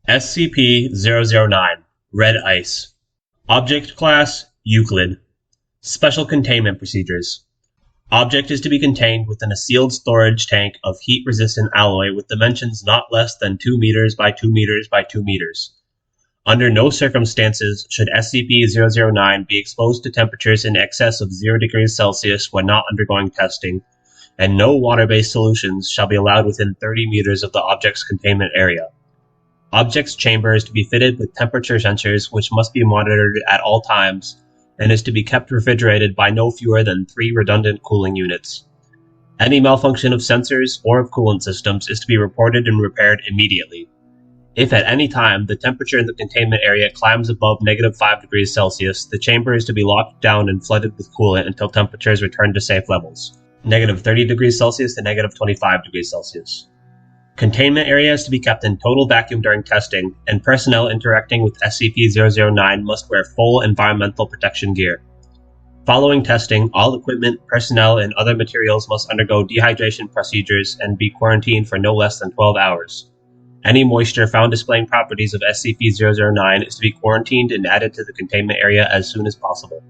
SCP-009 Red Ice. Object Class Euclid. Special Containment Procedures. Object is to be contained within a sealed storage tank of heat-resistant alloy with dimensions not less than 2 meters by 2 meters by 2 meters. Under no circumstances should SCP-009 be exposed to temperatures in excess of 0 degrees Celsius when not undergoing testing, and no water-based solutions shall be allowed within 30 meters of the object's containment area. Object's chamber is to be fitted with temperature sensors which must be monitored at all times, and is to be kept refrigerated by no fewer than 3 redundant cooling units. Any malfunction of sensors or of coolant systems is to be reported and repaired immediately. If at any time the temperature in the containment area climbs above -5 degrees Celsius, the chamber is to be locked down and flooded with coolant until temperatures return to safe levels, -30 degrees Celsius to -25 degrees Celsius. Containment area is to be kept in total vacuum during testing, and personnel interacting with SCP-009 must wear full environmental protection gear. Following testing, all equipment, personnel, and other materials must undergo dehydration procedures and be quarantined for no less than 12 hours. Any moisture found displaying properties of SCP-009 is to be quarantined and added to the containment area as soon as possible.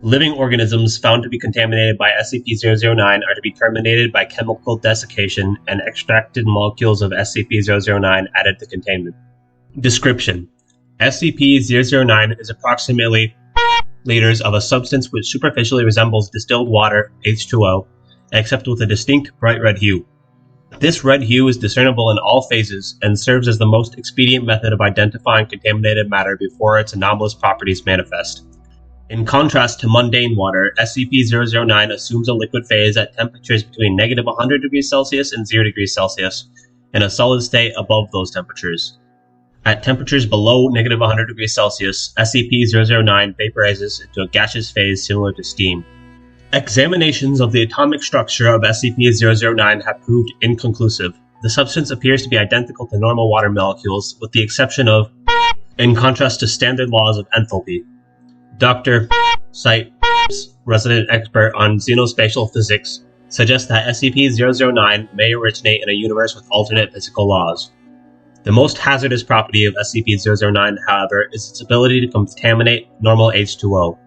Living organisms found to be contaminated by SCP-009 are to be terminated by chemical desiccation and extracted molecules of SCP-009 added to containment. Description: SCP-009 is approximately liters of a substance which superficially resembles distilled water, H2O, except with a distinct bright red hue. This red hue is discernible in all phases and serves as the most expedient method of identifying contaminated matter before its anomalous properties manifest. In contrast to mundane water, SCP-009 assumes a liquid phase at temperatures between -100 degrees Celsius and 0 degrees Celsius, and a solid state above those temperatures. At temperatures below -100 degrees Celsius, SCP-009 vaporizes into a gaseous phase similar to steam. Examinations of the atomic structure of SCP-009 have proved inconclusive. The substance appears to be identical to normal water molecules, with the exception of, in contrast to standard laws of enthalpy. Dr. Site, resident expert on xenospatial physics, suggests that SCP-009 may originate in a universe with alternate physical laws. The most hazardous property of SCP-009, however, is its ability to contaminate normal H2O.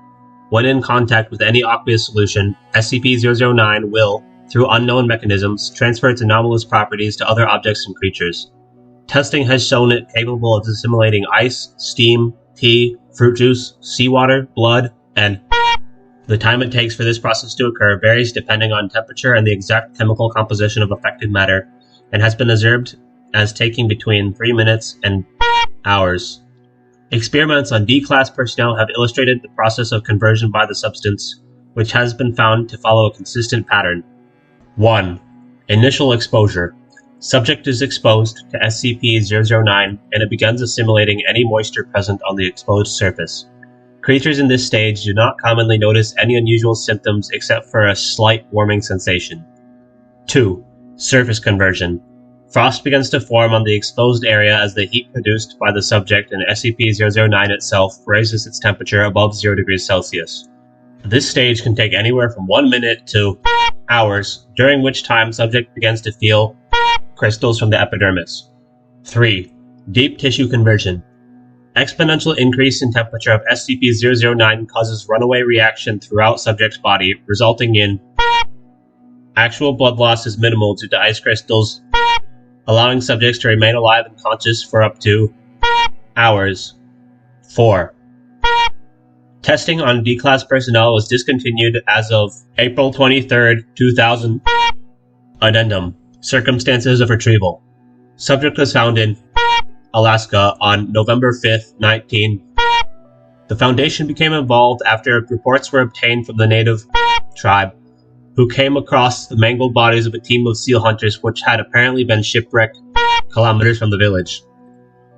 When in contact with any aqueous solution, SCP-009 will, through unknown mechanisms, transfer its anomalous properties to other objects and creatures. Testing has shown it capable of assimilating ice, steam, tea, fruit juice, seawater, blood, and the time it takes for this process to occur varies depending on temperature and the exact chemical composition of affected matter, and has been observed as taking between 3 minutes and hours. Experiments on D-Class personnel have illustrated the process of conversion by the substance, which has been found to follow a consistent pattern. 1. Initial exposure. Subject is exposed to SCP-009 and it begins assimilating any moisture present on the exposed surface. Creatures in this stage do not commonly notice any unusual symptoms except for a slight warming sensation. 2. Surface conversion. Frost begins to form on the exposed area as the heat produced by the subject and SCP-009 itself raises its temperature above 0 degrees Celsius. This stage can take anywhere from 1 minute to hours, during which time subject begins to feel crystals from the epidermis. 3. Deep tissue conversion. Exponential increase in temperature of SCP-009 causes runaway reaction throughout subject's body, resulting in actual blood loss is minimal due to ice crystals, allowing subjects to remain alive and conscious for up to hours. 4. Testing on D-Class personnel was discontinued as of April 23, 2000. Addendum. Circumstances of retrieval. Subject was found in Alaska on November 5, 19. The Foundation became involved after reports were obtained from the native tribe, who came across the mangled bodies of a team of seal hunters which had apparently been shipwrecked kilometers from the village.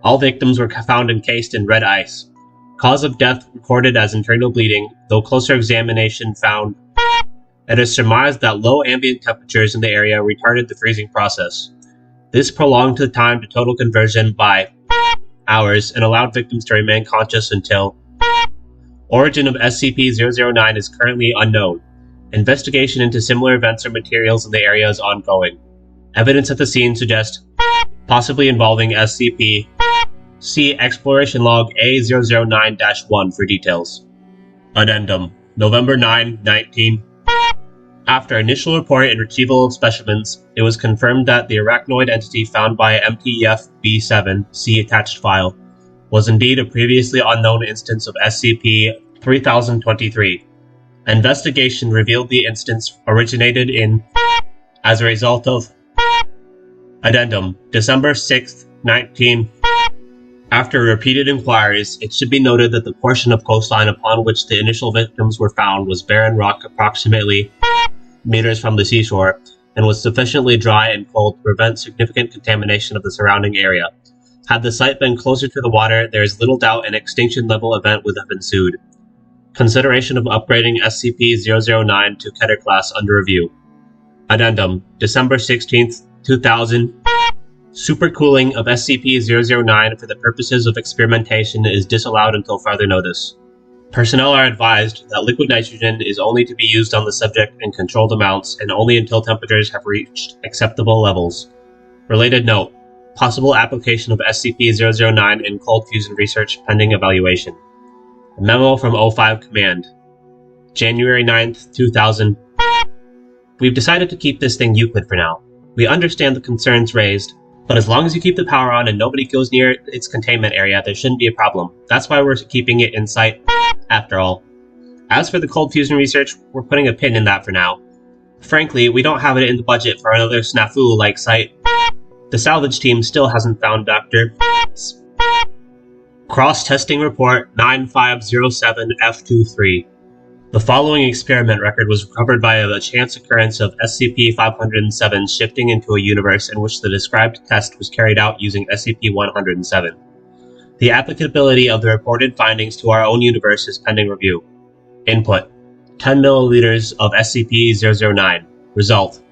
All victims were found encased in red ice. Cause of death recorded as internal bleeding, though closer examination found it is surmised that low ambient temperatures in the area retarded the freezing process. This prolonged the time to total conversion by hours and allowed victims to remain conscious until. Origin of SCP-009 is currently unknown. Investigation into similar events or materials in the area is ongoing. Evidence at the scene suggests possibly involving SCP See Exploration Log A009-1 for details. Addendum, November 9, 19. After initial report and retrieval of specimens, it was confirmed that the arachnoid entity found by MTF-B7, see attached file, was indeed a previously unknown instance of SCP-3023. Investigation revealed the instance originated in as a result of Addendum, December 6, 19. After repeated inquiries, it should be noted that the portion of coastline upon which the initial victims were found was barren rock approximately meters from the seashore and was sufficiently dry and cold to prevent significant contamination of the surrounding area. Had the site been closer to the water, there is little doubt an extinction-level event would have ensued. Consideration of upgrading SCP-009 to Keter class under review. Addendum, December 16, 2000. Supercooling of SCP-009 for the purposes of experimentation is disallowed until further notice. Personnel are advised that liquid nitrogen is only to be used on the subject in controlled amounts and only until temperatures have reached acceptable levels. Related note, possible application of SCP-009 in cold fusion research pending evaluation. A memo from O5 Command. January 9th, 2000. We've decided to keep this thing Euclid for now. We understand the concerns raised, but as long as you keep the power on and nobody goes near its containment area, there shouldn't be a problem. That's why we're keeping it in sight, after all. As for the cold fusion research, we're putting a pin in that for now. Frankly, we don't have it in the budget for another snafu like site. The salvage team still hasn't found Dr. Cross-testing report 9507F23. The following experiment record was recovered by a chance occurrence of SCP-507 shifting into a universe in which the described test was carried out using SCP-107. The applicability of the reported findings to our own universe is pending review. Input: 10 milliliters of SCP-009. Result: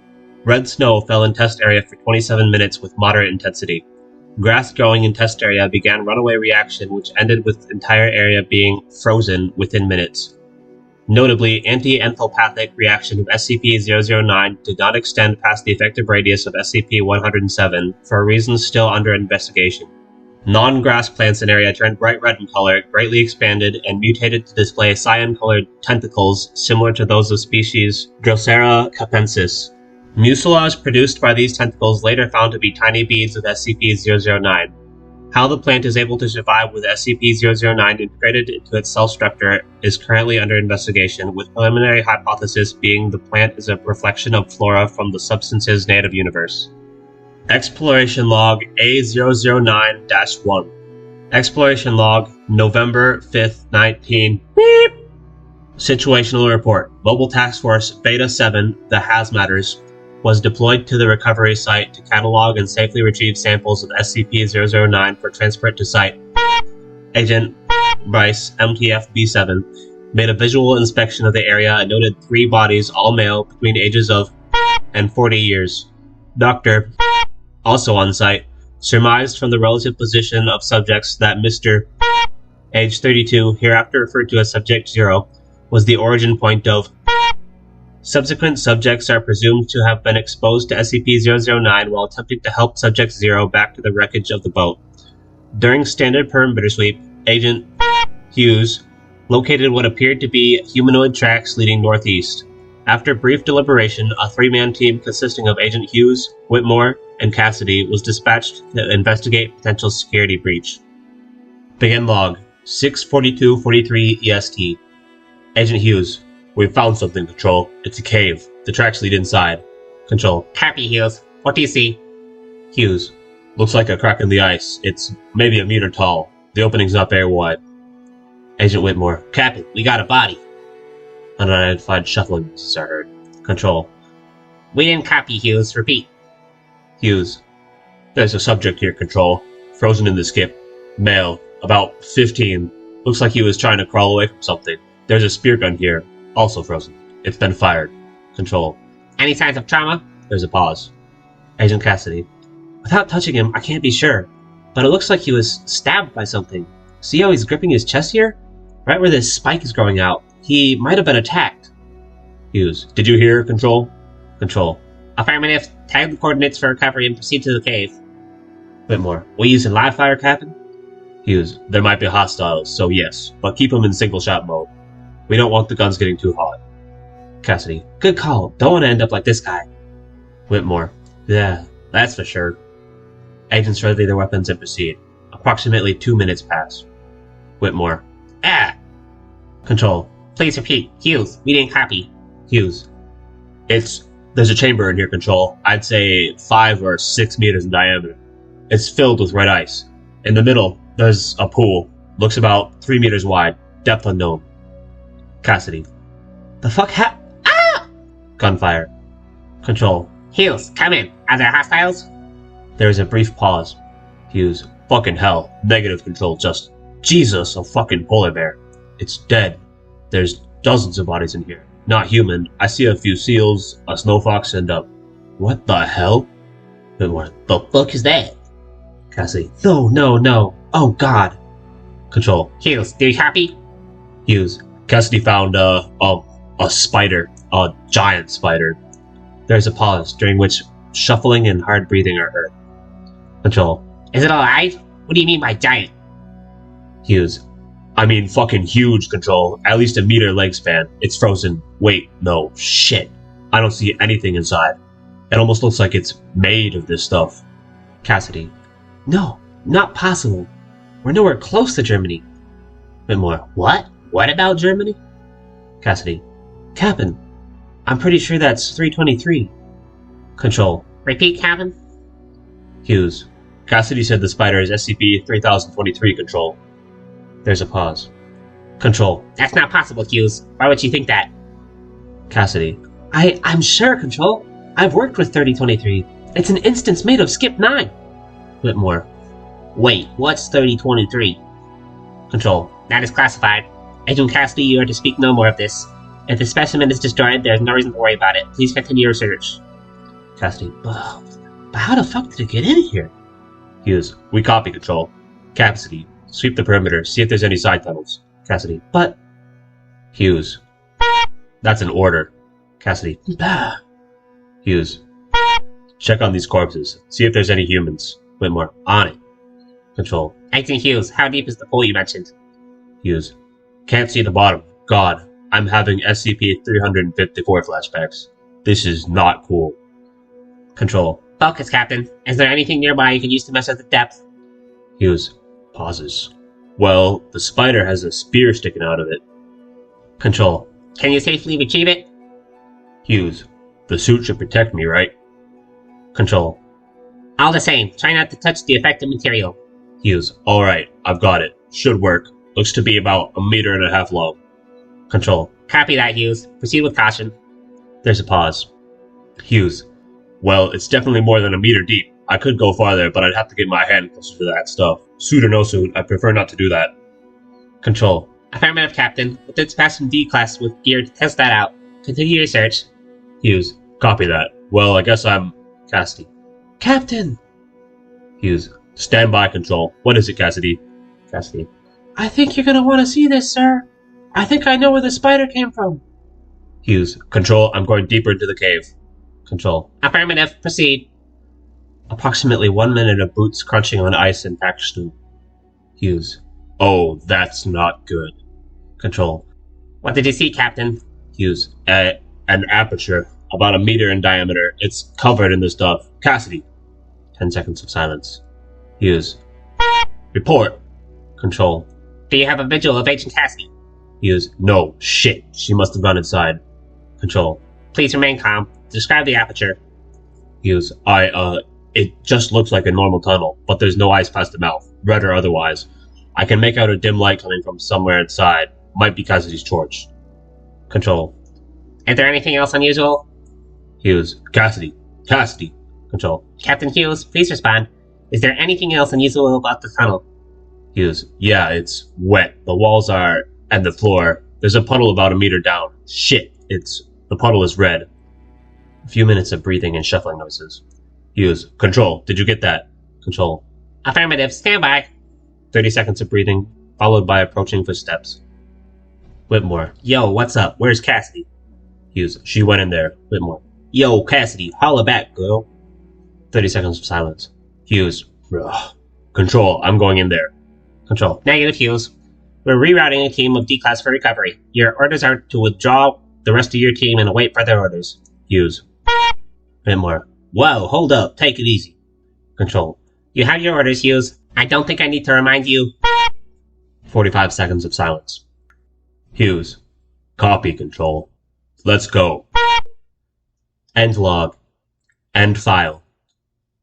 red snow fell in test area for 27 minutes with moderate intensity. Grass growing in test area began runaway reaction which ended with entire area being frozen within minutes. Notably, anti-enthalpathic reaction of SCP-009 did not extend past the effective radius of SCP-107 for reasons still under investigation. Non-grass plants in area turned bright red in color, greatly expanded, and mutated to display cyan-colored tentacles similar to those of species Drosera capensis. Mucilage produced by these tentacles later found to be tiny beads of SCP-009. How the plant is able to survive with SCP-009 integrated into its cell structure is currently under investigation, with preliminary hypothesis being the plant is a reflection of flora from the substance's native universe. Exploration Log A009-1. Exploration Log, November 5th, 19. Beep. Situational Report. Mobile Task Force Beta-7, the Hazmatters, was deployed to the recovery site to catalog and safely retrieve samples of SCP-009 for transport to site. Agent Bryce, MTF-B7, made a visual inspection of the area and noted 3 bodies, all male, between ages of and 40 years. Dr. also on site, surmised from the relative position of subjects that Mr. age 32, hereafter referred to as Subject 0, was the origin point of. Subsequent subjects are presumed to have been exposed to SCP-009 while attempting to help Subject 0 back to the wreckage of the boat. During standard perimeter sweep, Agent Hughes located what appeared to be humanoid tracks leading northeast. After brief deliberation, a 3-man team consisting of Agent Hughes, Whitmore, and Cassidy was dispatched to investigate potential security breach. Begin log, 6:42:43 EST. Agent Hughes: We've found something, Control. It's a cave. The tracks lead inside. Control: Copy, Hughes. What do you see? Hughes: Looks like a crack in the ice. It's maybe a meter tall. The opening's not very wide. Agent Whitmore: Captain, we got a body. Unidentified shuffling noises are heard. Control: We didn't copy, Hughes. Repeat. Hughes: There's a subject here, Control. Frozen in the skip. Male. About 15. Looks like he was trying to crawl away from something. There's a spear gun here. Also frozen. It's been fired. Control: Any signs of trauma? There's a pause. Agent Cassidy: Without touching him, I can't be sure. But it looks like he was stabbed by something. See how he's gripping his chest here? Right where this spike is growing out. He might have been attacked. Hughes: Did you hear, Control? Control: Affirmative. Tag the coordinates for recovery and proceed to the cave. Whitmore: We using live fire, Captain? Hughes, there might be hostiles, so yes, but keep them in single shot mode. We don't want the guns getting too hot. Cassidy, good call. Don't want to end up like this guy. Whitmore, yeah, that's for sure. Agents ready their weapons and proceed. Approximately 2 minutes pass. Whitmore, Control, Please repeat. Hughes, we didn't copy. Hughes, there's a chamber in here, Control. I'd say 5 or 6 meters in diameter. It's filled with red ice. In the middle, there's a pool. Looks about 3 meters wide. Depth unknown. Cassidy, the fuck Gunfire. Control, Hughes, come in. Are there hostiles? there is a brief pause. Hughes, fucking hell. Negative, Control, just Jesus, a fucking polar bear. It's dead. There's dozens of bodies in here. Not human. I see a few seals, a snow fox, and what the hell? Whitmore, the fuck is that? Cassie, no. Oh god. Control, Hughes, do you copy? Hughes, Cassidy found a spider. A giant spider. There's a pause, during which shuffling and hard breathing are heard. Control, Is it alive? What do you mean by giant? Hughes, I mean fucking huge, Control. At least a meter leg span. It's frozen. Wait, no, shit. I don't see anything inside. It almost looks like it's made of this stuff. Cassidy, no, not possible. We're nowhere close to Germany. Whitmore, what? What about Germany? Cassidy, Captain, I'm pretty sure that's 323. Control, Repeat, Captain? Hughes, Cassidy said the spider is SCP-3023, Control. There's a pause. Control, That's not possible, Hughes. Why would you think that? Cassidy, I'm sure, Control. I've worked with 3023. It's an instance made of Skip 9. Whitmore, wait, what's 3023? Control, That is classified. Agent Cassidy, you are to speak no more of this. If the specimen is destroyed, there is no reason to worry about it. Please continue your research. Cassidy, but how the fuck did it get in here? Hughes, we copy, Control. Cassidy, sweep the perimeter, see if there's any side tunnels. Cassidy, but... Hughes, that's an order. Cassidy, Hughes, check on these corpses, see if there's any humans. Whitmore, on it. Control, Agent Hughes, how deep is the pool you mentioned? Hughes, can't see the bottom. God, I'm having SCP-354 flashbacks. This is not cool. Control, Focus, Captain. Is there anything nearby you can use to measure the depth? Hughes, pauses. Well, the spider has a spear sticking out of it. Control, Can you safely retrieve it? Hughes, the suit should protect me, right? Control, All the same, try not to touch the affected material. Hughes, alright, I've got it. Should work. Looks to be about 1.5 meters long. Control, Copy that, Hughes. Proceed with caution. there's a pause. Hughes, well, it's definitely more than 1 meter deep. I could go farther, but I'd have to get my hand closer to that stuff. Suit or no suit, I prefer not to do that. Control, Affirmative, Captain. With its passing D-class with gear to test that out. Continue your search. Hughes, copy that. Well, I guess I'm... Cassidy. Captain! Hughes, stand by, Control. What is it, Cassidy? Cassidy, I think you're gonna want to see this, sir. I think I know where the spider came from. Hughes, Control, I'm going deeper into the cave. Control, Affirmative. Proceed. approximately 1 minute of boots crunching on ice and packed snow. Hughes, oh, that's not good. Control, What did you see, Captain? Hughes, an aperture, about 1 meter in diameter. It's covered in this stuff. Cassidy. 10 seconds of silence. Hughes, report. Control, Do you have a visual of Agent Cassidy? Hughes, no, shit, she must have gone inside. Control, Please remain calm. Describe the aperture. Hughes, it just looks like a normal tunnel, but there's no ice past the mouth, red or otherwise. I can make out a dim light coming from somewhere inside. Might be Cassidy's torch. Control, Is there anything else unusual? Hughes, Cassidy. Control, Captain Hughes, please respond. Is there anything else unusual about the tunnel? Hughes, yeah, it's wet. The walls are, and the floor. There's a puddle about 1 meter down. Shit, the puddle is red. A few minutes of breathing and shuffling noises. Hughes, Control, did you get that? Control, Affirmative. Stand by. 30 seconds of breathing, followed by approaching footsteps. Whitmore, yo, what's up? Where's Cassidy? Hughes, she went in there. Whitmore, yo, Cassidy, holla back, girl. 30 seconds of silence. Hughes, ugh. Control, I'm going in there. Control. Negative, Hughes. We're rerouting a team of D-Class for recovery. Your orders are to withdraw the rest of your team and await further orders. Hughes. Finmore. Whoa, hold up. Take it easy. Control. You have your orders, Hughes. I don't think I need to remind you. 45 seconds of silence. Hughes. Copy, Control. Let's go. End log. End file.